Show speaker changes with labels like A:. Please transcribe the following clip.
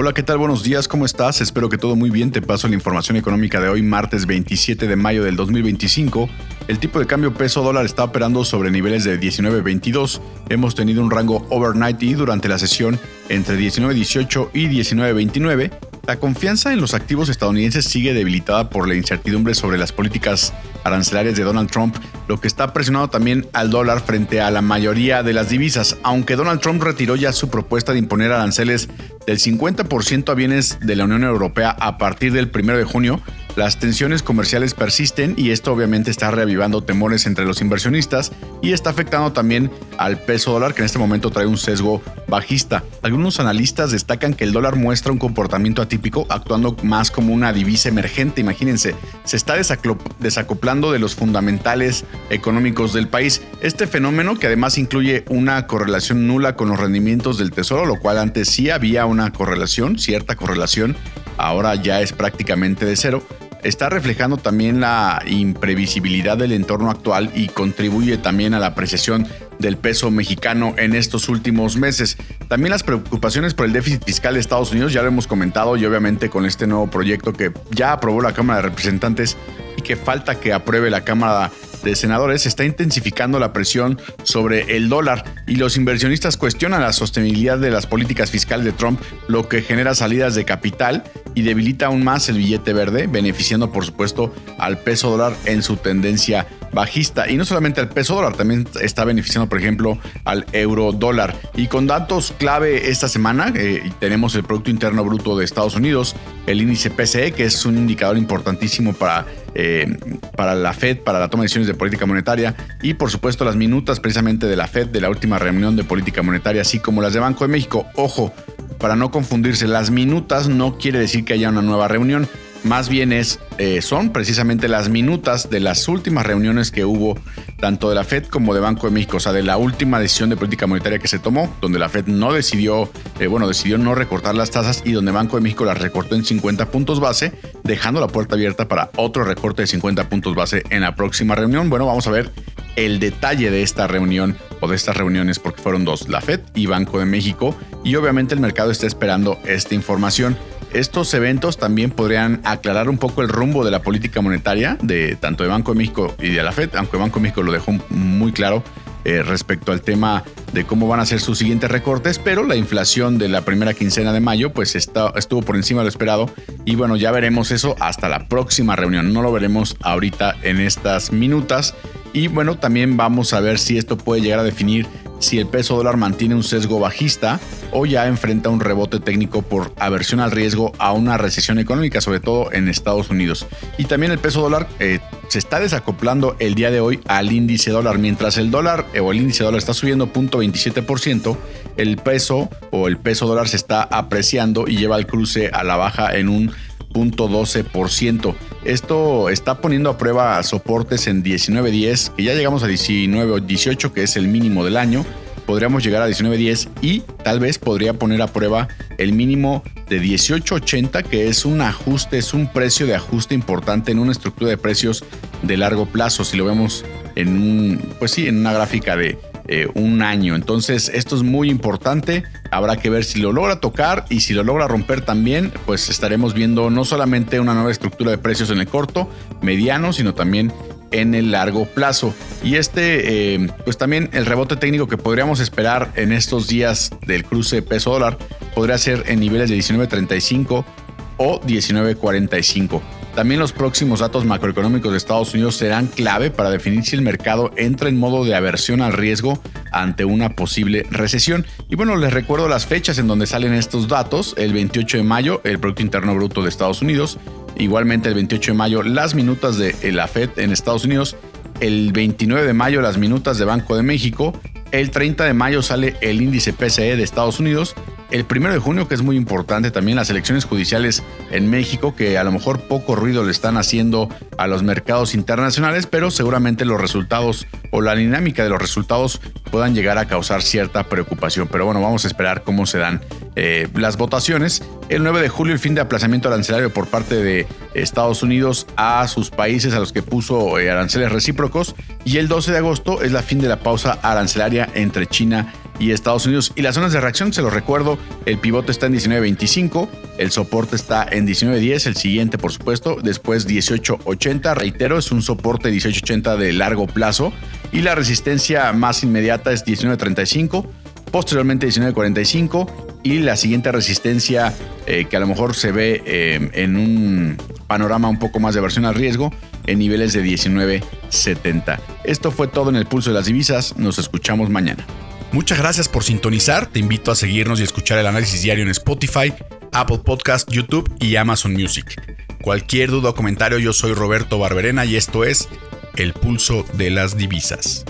A: Hola, ¿qué tal? Buenos días, ¿cómo estás? Espero que todo muy bien. Te paso la información económica de hoy, martes 27 de mayo del 2025. El tipo de cambio peso-dólar está operando sobre niveles de 19.22. Hemos tenido un rango overnight y durante la sesión entre 19.18 y 19.29. La confianza en los activos estadounidenses sigue debilitada por la incertidumbre sobre las políticas arancelarias de Donald Trump, lo que está presionando también al dólar frente a la mayoría de las divisas. Aunque Donald Trump retiró ya su propuesta de imponer aranceles del 50% a bienes de la Unión Europea a partir del 1 de junio, las tensiones comerciales persisten y esto obviamente está reavivando temores entre los inversionistas y está afectando también al peso dólar, que en este momento trae un sesgo bajista. Algunos analistas destacan que el dólar muestra un comportamiento atípico, actuando más como una divisa emergente. Imagínense, se está desacoplando de los fundamentales económicos del país. Este fenómeno, que además incluye una correlación nula con los rendimientos del tesoro, lo cual antes sí había una correlación, cierta correlación, ahora ya es prácticamente de cero, está reflejando también la imprevisibilidad del entorno actual y contribuye también a la apreciación del peso mexicano en estos últimos meses. También las preocupaciones por el déficit fiscal de Estados Unidos, ya lo hemos comentado, y obviamente con este nuevo proyecto que ya aprobó la Cámara de Representantes y que falta que apruebe la Cámara de Senadores, está intensificando la presión sobre el dólar y los inversionistas cuestionan la sostenibilidad de las políticas fiscales de Trump, lo que genera salidas de capital y debilita aún más el billete verde, beneficiando por supuesto al peso dólar en su tendencia bajista. Y no solamente al peso dólar, también está beneficiando por ejemplo al euro dólar. Y con datos clave esta semana tenemos el Producto Interno Bruto de Estados Unidos, el índice PCE, que es un indicador importantísimo para la Fed, para la toma de decisiones de política monetaria, y por supuesto las minutas precisamente de la Fed, de la última reunión de política monetaria, así como las de Banco de México. Ojo, para no confundirse, las minutas no quiere decir que haya una nueva reunión, más bien son precisamente las minutas de las últimas reuniones que hubo tanto de la Fed como de Banco de México, o sea, de la última decisión de política monetaria que se tomó, donde la Fed no decidió no recortar las tasas y donde Banco de México las recortó en 50 puntos base, dejando la puerta abierta para otro recorte de 50 puntos base en la próxima reunión. Bueno, vamos a ver el detalle de esta reunión o de estas reuniones, porque fueron dos, la Fed y Banco de México, y obviamente el mercado está esperando esta información. Estos eventos también podrían aclarar un poco el rumbo de la política monetaria de tanto de Banco de México y de la Fed, aunque Banco de México lo dejó muy claro respecto al tema de cómo van a ser sus siguientes recortes, pero la inflación de la primera quincena de mayo pues estuvo por encima de lo esperado y bueno, ya veremos eso hasta la próxima reunión, no lo veremos ahorita en estas minutas. Y bueno, también vamos a ver si esto puede llegar a definir si el peso dólar mantiene un sesgo bajista o ya enfrenta un rebote técnico por aversión al riesgo a una recesión económica, sobre todo en Estados Unidos. Y también el peso dólar se está desacoplando el día de hoy al índice dólar. Mientras el dólar o el índice dólar está subiendo 0.27%, el peso dólar se está apreciando y lleva el cruce a la baja en un 0.12%. Esto está poniendo a prueba soportes en 19.10, que ya llegamos a 19.18, que es el mínimo del año. Podríamos llegar a 19.10 y tal vez podría poner a prueba el mínimo de 18.80, que es un precio de ajuste importante en una estructura de precios de largo plazo, si lo vemos en una gráfica de un año. Entonces esto es muy importante, habrá que ver si lo logra tocar y si lo logra romper también, pues estaremos viendo no solamente una nueva estructura de precios en el corto, mediano, sino también en el largo plazo. Y pues también el rebote técnico que podríamos esperar en estos días del cruce peso dólar podría ser en niveles de 19.35 o 19.45. También los próximos datos macroeconómicos de Estados Unidos serán clave para definir si el mercado entra en modo de aversión al riesgo ante una posible recesión. Y bueno, les recuerdo las fechas en donde salen estos datos. El 28 de mayo, el Producto Interno Bruto de Estados Unidos. Igualmente el 28 de mayo, las minutas de la Fed en Estados Unidos. El 29 de mayo, las minutas de Banco de México. El 30 de mayo sale el índice PCE de Estados Unidos. El 1 de junio, que es muy importante, también las elecciones judiciales en México, que a lo mejor poco ruido le están haciendo a los mercados internacionales, pero seguramente los resultados o la dinámica de los resultados puedan llegar a causar cierta preocupación. Pero bueno, vamos a esperar cómo se dan las votaciones. El 9 de julio, el fin de aplazamiento arancelario por parte de Estados Unidos a sus países a los que puso aranceles recíprocos. Y el 12 de agosto es la fin de la pausa arancelaria entre China y Estados Unidos. Y las zonas de reacción, se los recuerdo, el pivote está en 19.25, el soporte está en 19.10, el siguiente por supuesto, después 18.80, reitero, es un soporte 18.80 de largo plazo, y la resistencia más inmediata es 19.35, posteriormente 19.45, y la siguiente resistencia que a lo mejor se ve en un panorama un poco más de versión al riesgo, en niveles de 19.70. Esto fue todo en el Pulso de las Divisas, nos escuchamos mañana. Muchas gracias por sintonizar, te invito a seguirnos y escuchar el análisis diario en Spotify, Apple Podcast, YouTube y Amazon Music. Cualquier duda o comentario, yo soy Roberto Barberena y esto es El Pulso de las Divisas.